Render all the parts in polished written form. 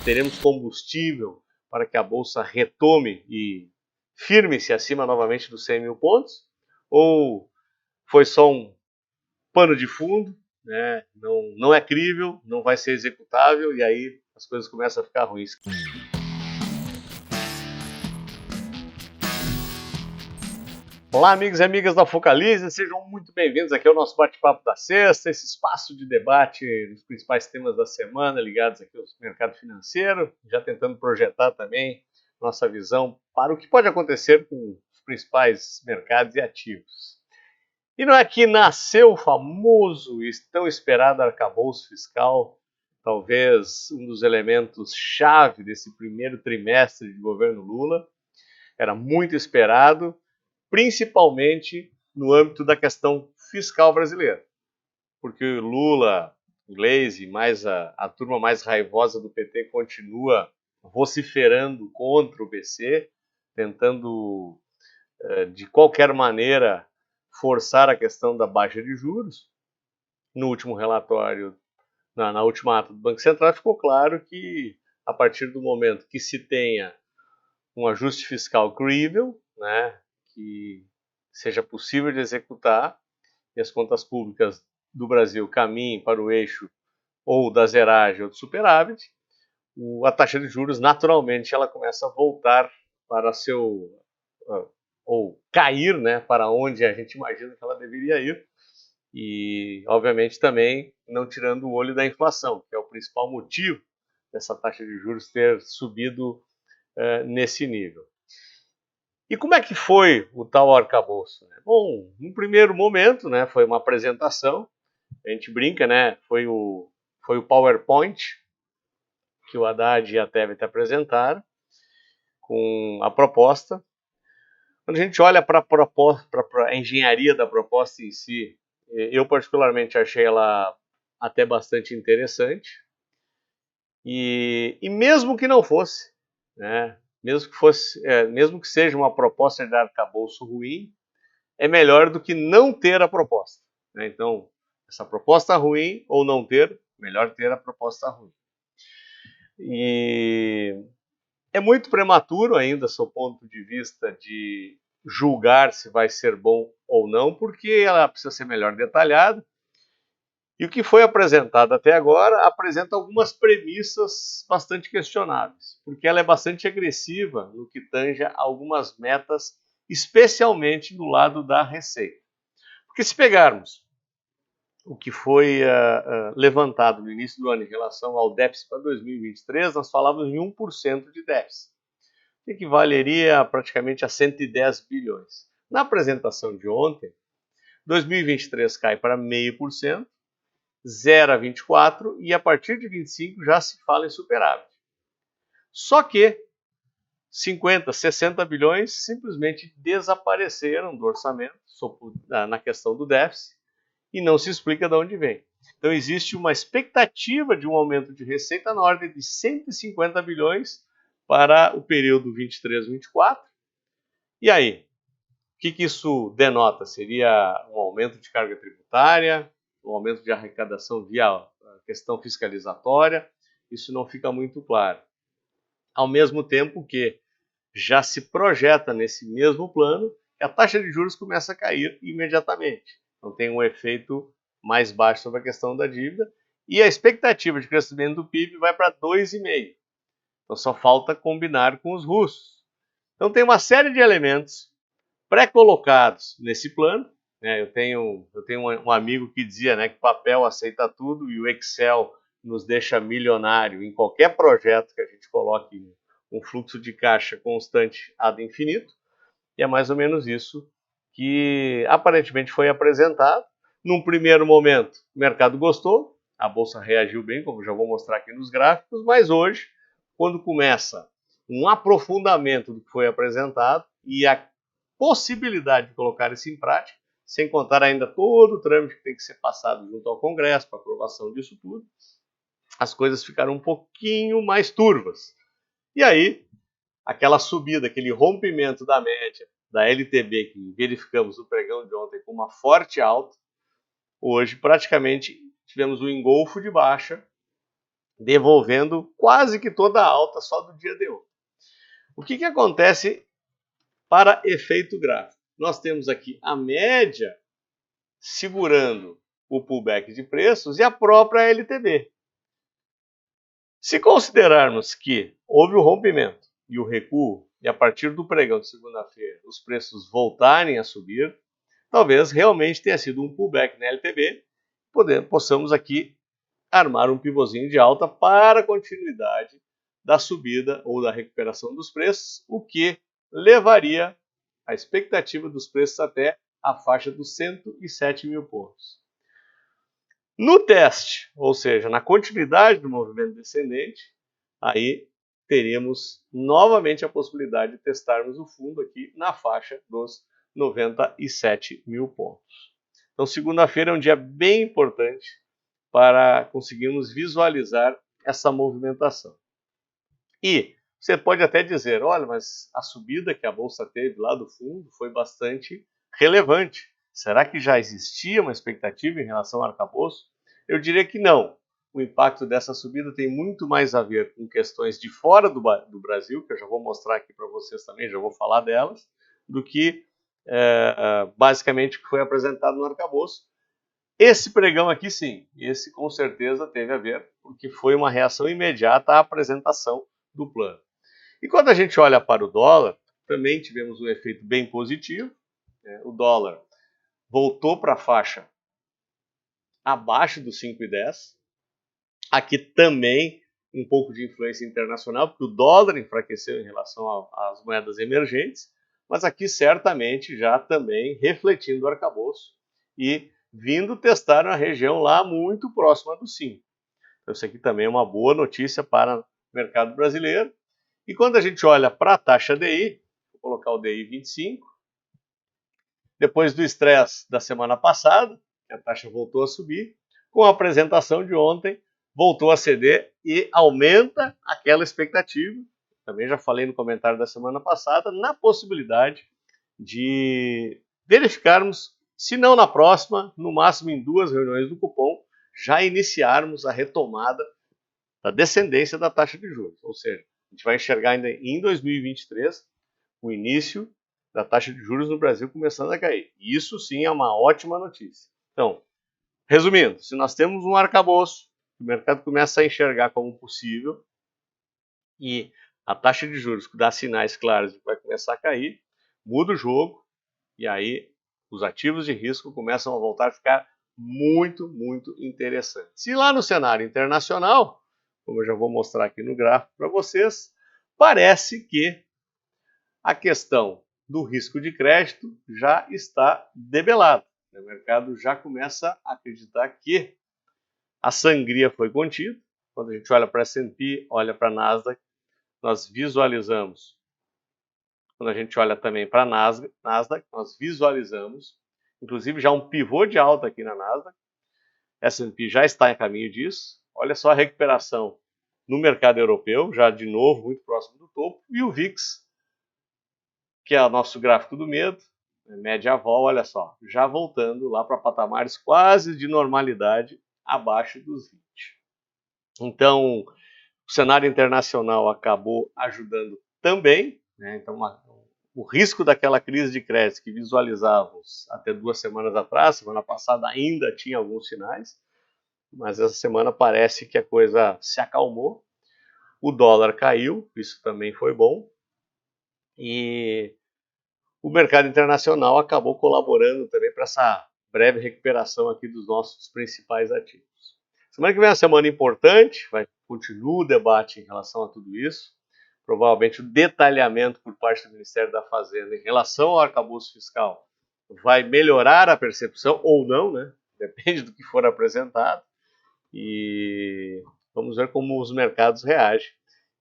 Teremos combustível para que a Bolsa retome e firme-se acima novamente dos 100 mil pontos? Ou foi só um pano de fundo, né? Não é crível, não vai ser executável e aí as coisas começam a ficar ruins. Olá, amigos e amigas da Focalize, sejam muito bem-vindos aqui ao nosso bate-papo da sexta, esse espaço de debate dos principais temas da semana ligados aqui ao mercado financeiro, já tentando projetar também nossa visão para o que pode acontecer com os principais mercados e ativos. E não é que nasceu o famoso e tão esperado arcabouço fiscal, talvez um dos elementos-chave desse primeiro trimestre de governo Lula, era muito esperado, principalmente no âmbito da questão fiscal brasileira. Porque Lula, Gleisi, mais a turma mais raivosa do PT continua vociferando contra o BC, tentando, de qualquer maneira, forçar a questão da baixa de juros. No último relatório, na última ata do Banco Central, ficou claro que, a partir do momento que se tenha um ajuste fiscal crível, né, que seja possível de executar e as contas públicas do Brasil caminhem para o eixo ou da zeragem ou do superávit, a taxa de juros naturalmente ela começa a voltar para seu ou cair, né, para onde a gente imagina que ela deveria ir e obviamente também não tirando o olho da inflação, que é o principal motivo dessa taxa de juros ter subido nesse nível. E como é que foi o tal arcabouço? Bom, no primeiro momento, né, foi uma apresentação, a gente brinca, né, foi o PowerPoint que o Haddad e a Tebet apresentaram com a proposta. Quando a gente olha para a engenharia da proposta em si, eu particularmente achei ela até bastante interessante. E mesmo que não fosse, né, mesmo que seja uma proposta de arcabouço ruim, é melhor do que não ter a proposta. Né? Então, essa proposta ruim ou não ter, melhor ter a proposta ruim. E é muito prematuro ainda, sob o ponto de vista de julgar se vai ser bom ou não, porque ela precisa ser melhor detalhada. E o que foi apresentado até agora apresenta algumas premissas bastante questionáveis, porque ela é bastante agressiva no que tange a algumas metas, especialmente do lado da receita. Porque se pegarmos o que foi levantado no início do ano em relação ao déficit para 2023, nós falávamos em 1% de déficit, que equivaleria praticamente a 110 bilhões. Na apresentação de ontem, 2023 cai para 0,5%, 0 a 24 e a partir de 25 já se fala em superávit. Só que 50, 60 bilhões simplesmente desapareceram do orçamento na questão do déficit e não se explica de onde vem. Então existe uma expectativa de um aumento de receita na ordem de 150 bilhões para o período 23-24. E aí? O que isso denota? Seria um aumento de carga tributária, um aumento de arrecadação via questão fiscalizatória? Isso não fica muito claro. Ao mesmo tempo que já se projeta nesse mesmo plano que a taxa de juros começa a cair imediatamente. Então tem um efeito mais baixo sobre a questão da dívida e a expectativa de crescimento do PIB vai para 2,5%. Então só falta combinar com os russos. Então tem uma série de elementos pré-colocados nesse plano. Eu tenho um amigo que dizia, né, que papel aceita tudo e o Excel nos deixa milionário em qualquer projeto que a gente coloque um fluxo de caixa constante ad infinito. E é mais ou menos isso que aparentemente foi apresentado. Num primeiro momento, o mercado gostou, a bolsa reagiu bem, como já vou mostrar aqui nos gráficos, mas hoje, quando começa um aprofundamento do que foi apresentado e a possibilidade de colocar isso em prática, sem contar ainda todo o trâmite que tem que ser passado junto ao Congresso para aprovação disso tudo, as coisas ficaram um pouquinho mais turvas. E aí, aquela subida, aquele rompimento da média da LTB que verificamos no pregão de ontem com uma forte alta, hoje praticamente tivemos um engolfo de baixa devolvendo quase que toda a alta só do dia de ontem. O que acontece para efeito gráfico? Nós temos aqui a média segurando o pullback de preços e a própria LTB. Se considerarmos que houve o rompimento e o recuo, e a partir do pregão de segunda-feira os preços voltarem a subir, talvez realmente tenha sido um pullback na LTB, possamos aqui armar um pivôzinho de alta para a continuidade da subida ou da recuperação dos preços, o que levaria a expectativa dos preços até a faixa dos 107 mil pontos. No teste, ou seja, na continuidade do movimento descendente, aí teremos novamente a possibilidade de testarmos o fundo aqui na faixa dos 97 mil pontos. Então, segunda-feira é um dia bem importante para conseguirmos visualizar essa movimentação. E você pode até dizer, olha, mas a subida que a Bolsa teve lá do fundo foi bastante relevante. Será que já existia uma expectativa em relação ao arcabouço? Eu diria que não. O impacto dessa subida tem muito mais a ver com questões de fora do Brasil, que eu já vou mostrar aqui para vocês também, já vou falar delas, do que basicamente o que foi apresentado no arcabouço. Esse pregão aqui sim, esse com certeza teve a ver, porque foi uma reação imediata à apresentação do plano. E quando a gente olha para o dólar, também tivemos um efeito bem positivo. O dólar voltou para a faixa abaixo dos 5,10. Aqui também um pouco de influência internacional, porque o dólar enfraqueceu em relação às moedas emergentes, mas aqui certamente já também refletindo o arcabouço e vindo testar uma região lá muito próxima do 5. Então isso aqui também é uma boa notícia para o mercado brasileiro. E quando a gente olha para a taxa DI, vou colocar o DI 25, depois do estresse da semana passada, a taxa voltou a subir, com a apresentação de ontem, voltou a ceder e aumenta aquela expectativa, também já falei no comentário da semana passada, na possibilidade de verificarmos, se não na próxima, no máximo em 2 reuniões do cupom, já iniciarmos a retomada da descendência da taxa de juros. Ou seja, a gente vai enxergar ainda em 2023 o início da taxa de juros no Brasil começando a cair. E isso sim é uma ótima notícia. Então, resumindo, se nós temos um arcabouço, o mercado começa a enxergar como possível e a taxa de juros dá sinais claros de que vai começar a cair, muda o jogo e aí os ativos de risco começam a voltar a ficar muito, muito interessantes. E lá no cenário internacional, como eu já vou mostrar aqui no gráfico para vocês, parece que a questão do risco de crédito já está debelada. O mercado já começa a acreditar que a sangria foi contida. Quando a gente olha para a S&P, olha para a Nasdaq, nós visualizamos. Quando a gente olha também para a Nasdaq, nós visualizamos, inclusive já um pivô de alta aqui na Nasdaq. S&P já está em caminho disso. Olha só a recuperação no mercado europeu, já de novo muito próximo do topo. E o VIX, que é o nosso gráfico do medo, média vol, olha só, já voltando lá para patamares quase de normalidade abaixo dos 20. Então, o cenário internacional acabou ajudando também, né? Então, o risco daquela crise de crédito que visualizávamos até 2 semanas atrás, semana passada ainda tinha alguns sinais, mas essa semana parece que a coisa se acalmou. O dólar caiu, isso também foi bom. E o mercado internacional acabou colaborando também para essa breve recuperação aqui dos nossos principais ativos. Semana que vem é uma semana importante, vai continuar o debate em relação a tudo isso. Provavelmente o detalhamento por parte do Ministério da Fazenda em relação ao arcabouço fiscal vai melhorar a percepção ou não, né? Depende do que for apresentado. E vamos ver como os mercados reagem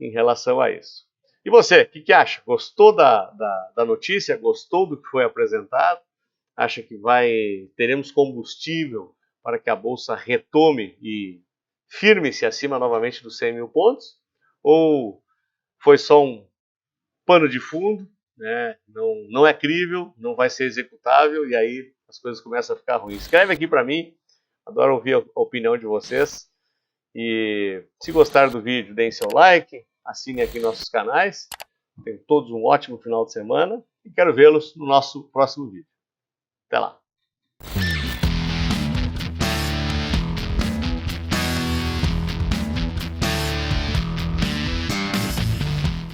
em relação a isso. E você, o que acha? Gostou da notícia? Gostou do que foi apresentado? Acha que teremos combustível para que a Bolsa retome e firme-se acima novamente dos 100 mil pontos? Ou foi só um pano de fundo, né? Não é crível, não vai ser executável e aí as coisas começam a ficar ruins? Escreve aqui para mim, adoro ouvir a opinião de vocês E se gostar do vídeo, deem seu like, assinem aqui nossos canais. Tenham todos um ótimo final de semana e quero vê-los no nosso próximo vídeo. Até lá!